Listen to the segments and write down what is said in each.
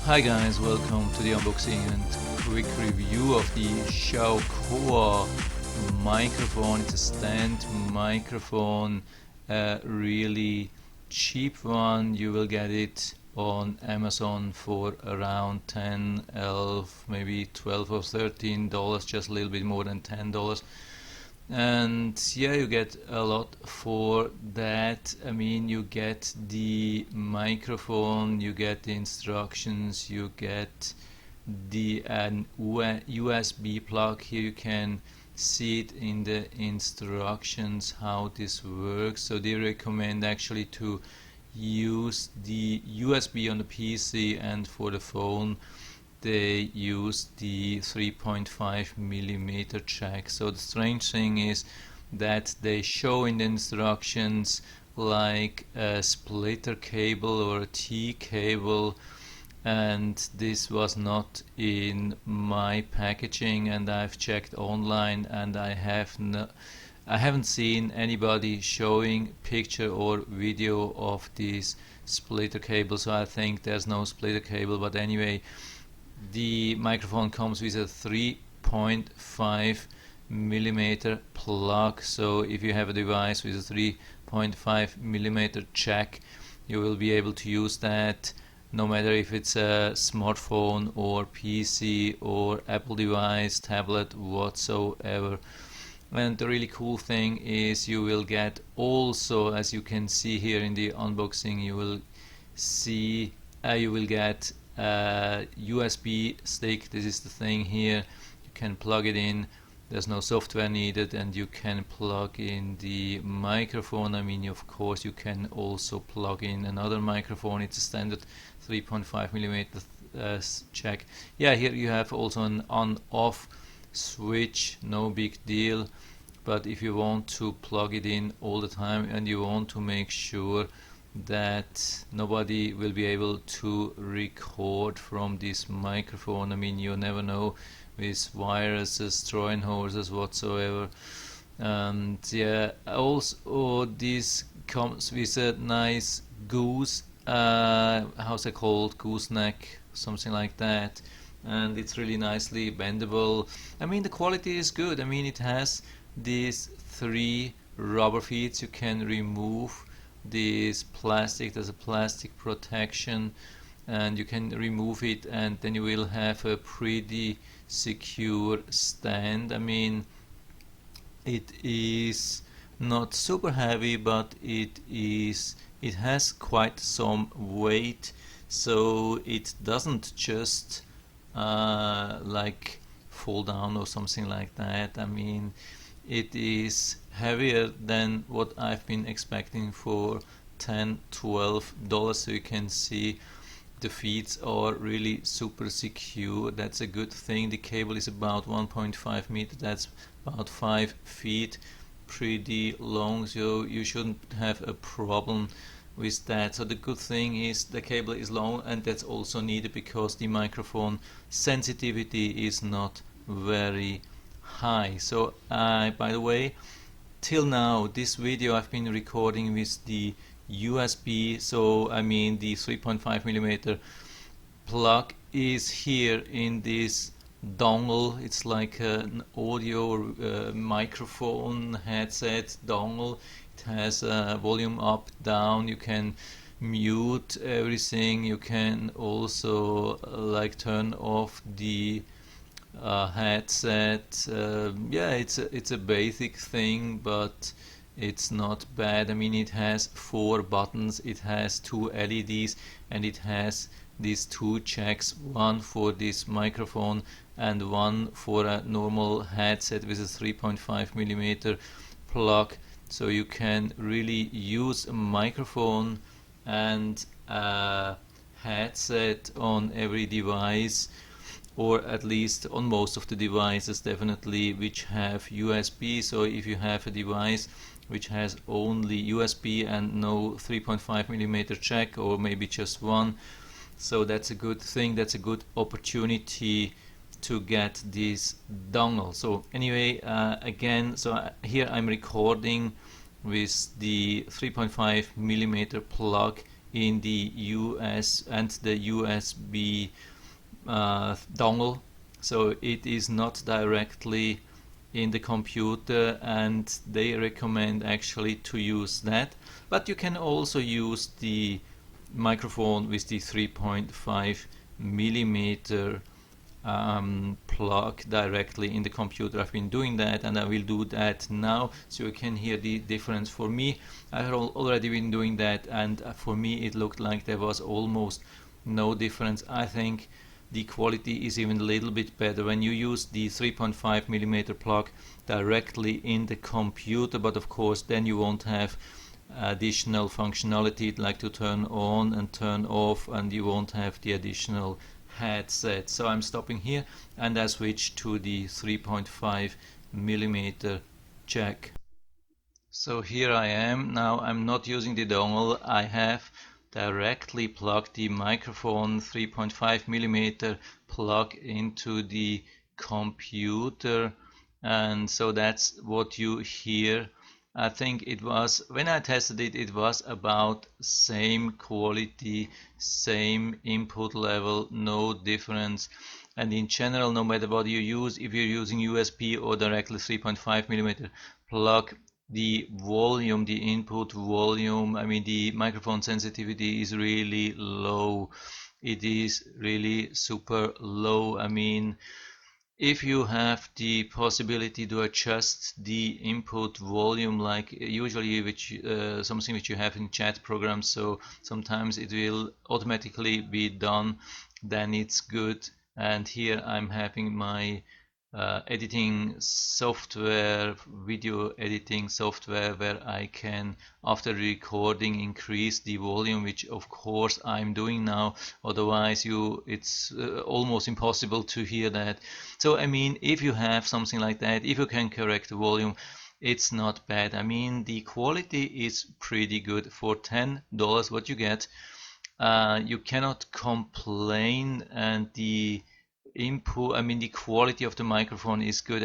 Hi guys, welcome to the unboxing and quick review of the XIAOKOA microphone. It's a stand microphone, a really cheap one. You will get it on Amazon for around 10, 11, maybe 12 or $13, just a little bit more than $10. And yeah, you get a lot for that. I mean, you get the microphone, you get the instructions, you get the USB plug. Here you can see it in the instructions how this works. So they recommend actually to use the USB on the PC, and for the phone they use the 3.5 millimeter jack. So the strange thing is that they show in the instructions like a splitter cable or a T cable, and this was not in my packaging, and I've checked online and I haven't seen anybody showing picture or video of this splitter cable, so I think there's no splitter cable. But anyway, the microphone comes with a 3.5 millimeter plug, so if you have a device with a 3.5 millimeter jack, you will be able to use that no matter if it's a smartphone or PC or Apple device, tablet, whatsoever. And the really cool thing is you will get also, as you can see here in the unboxing, you will get USB stick. This is the thing here. You can plug it in. There's no software needed, and you can plug in the microphone. I mean, of course, you can also plug in another microphone. It's a standard 3.5 millimeter jack. Yeah, here you have also an on-off switch. No big deal. But if you want to plug it in all the time and you want to make sure that nobody will be able to record from this microphone, I mean, you never know with viruses, Trojan horses, whatsoever. And yeah, also this comes with a nice goose, how's it called, gooseneck, something like that, and it's really nicely bendable. I mean, the quality is good. I mean, it has these 3 rubber feet. You can remove this plastic. There's a plastic protection, and you can remove it, and then you will have a pretty secure stand. I mean, it is not super heavy, but it has quite some weight, so it doesn't just like fall down or something like that. I mean, it is heavier than what I've been expecting for $10–12. So you can see the feet are really super secure. That's a good thing. The cable is about 1.5 meters. That's about 5 feet, pretty long, so you shouldn't have a problem with that. So the good thing is the cable is long, and that's also needed because the microphone sensitivity is not very high. So by the way, till now this video I've been recording with the USB, so I mean the 3.5 millimeter plug is here in this dongle. It's like an audio or microphone headset dongle. It has volume up, down. You can mute everything. You can also like turn off the headset. Yeah, it's a basic thing, but it's not bad. I mean, it has 4 buttons, it has 2 LEDs, and it has these 2 jacks, one for this microphone and one for a normal headset with a 3.5 millimeter plug. So you can really use a microphone and a headset on every device, or at least on most of the devices definitely, which have USB. So if you have a device which has only USB and no 3.5 millimeter jack, or maybe just one, so that's a good thing. That's a good opportunity to get this dongle. So anyway, again, so here I'm recording with the 3.5 millimeter plug in the US and the USB dongle, so it is not directly in the computer, and they recommend actually to use that. But you can also use the microphone with the 3.5 millimeter plug directly in the computer. I've been doing that, and I will do that now so you can hear the difference. For me, I have already been doing that, and for me it looked like there was almost no difference. I think the quality is even a little bit better when you use the 3.5 millimeter plug directly in the computer, but of course then you won't have additional functionality like to turn on and turn off, and you won't have the additional headset. So I'm stopping here and I switch to the 3.5 millimeter jack. So here I am. Now I'm not using the dongle. I have directly plugged the microphone 3.5 millimeter plug into the computer, and so that's what you hear. I think it was, when I tested it, it was about same quality, same input level, no difference. And in general, no matter what you use, if you're using USB or directly 3.5 millimeter plug, the volume, the input volume, I mean the microphone sensitivity is really low. It is really super low. I mean, if you have the possibility to adjust the input volume, like usually which something which you have in chat programs, so sometimes it will automatically be done, then it's good. And here I'm having my editing software, video editing software, where I can, after recording, increase the volume, which of course I'm doing now, otherwise it's almost impossible to hear that. So I mean, if you have something like that, if you can correct the volume, it's not bad. I mean, the quality is pretty good. For $10 what you get, you cannot complain, and the input, I mean the quality of the microphone is good.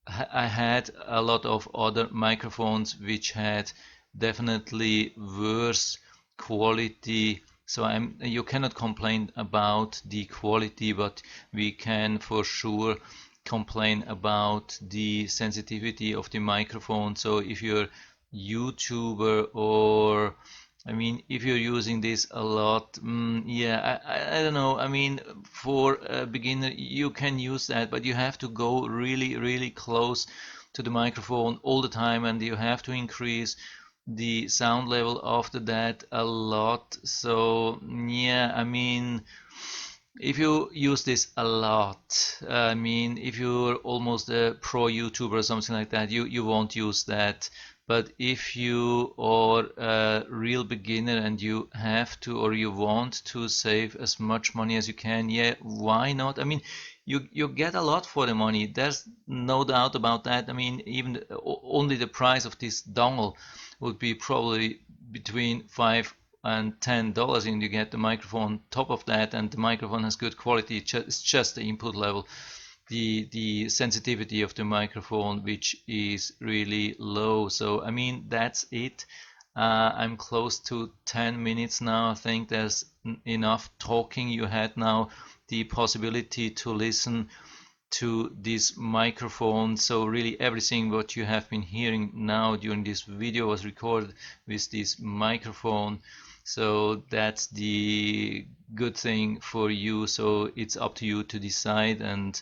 I had a lot of other microphones which had definitely worse quality, so you cannot complain about the quality, but we can for sure complain about the sensitivity of the microphone. So if you're YouTuber, or I mean, if you're using this a lot, yeah, I don't know. I mean, for a beginner, you can use that, but you have to go really, really close to the microphone all the time, and you have to increase the sound level after that a lot. So, yeah, I mean, if you use this a lot, I mean, if you're almost a pro YouTuber or something like that, you won't use that. But if you are a real beginner and you have to, or you want to save as much money as you can, yeah, why not? I mean, you get a lot for the money. There's no doubt about that. I mean, even only the price of this dongle would be probably between $5 and $10, and you get the microphone top of that, and the microphone has good quality. It's just the input level, the sensitivity of the microphone, which is really low. So I mean, that's it. I'm close to 10 minutes now. I think there's enough talking. You had now the possibility to listen to this microphone. So really everything what you have been hearing now during this video was recorded with this microphone. So that's the good thing for you. So it's up to you to decide. And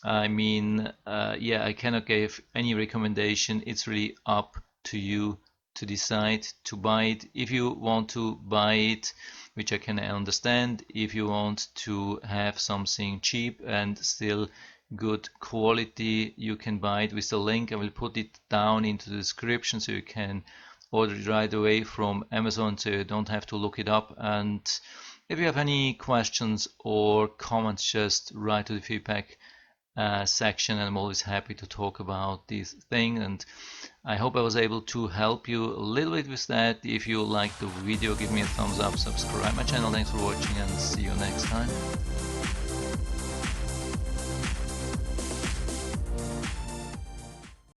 I mean, yeah, I cannot give any recommendation. It's really up to you to decide to buy it. If you want to buy it, which I can understand, if you want to have something cheap and still good quality, you can buy it with the link. I will put it down into the description so you can order it right away from Amazon, so you don't have to look it up. And if you have any questions or comments, just write to the feedback section. I'm always happy to talk about this thing, and I hope I was able to help you a little bit with that. If you liked the video, give me a thumbs up, subscribe my channel. Thanks for watching, and see you next time.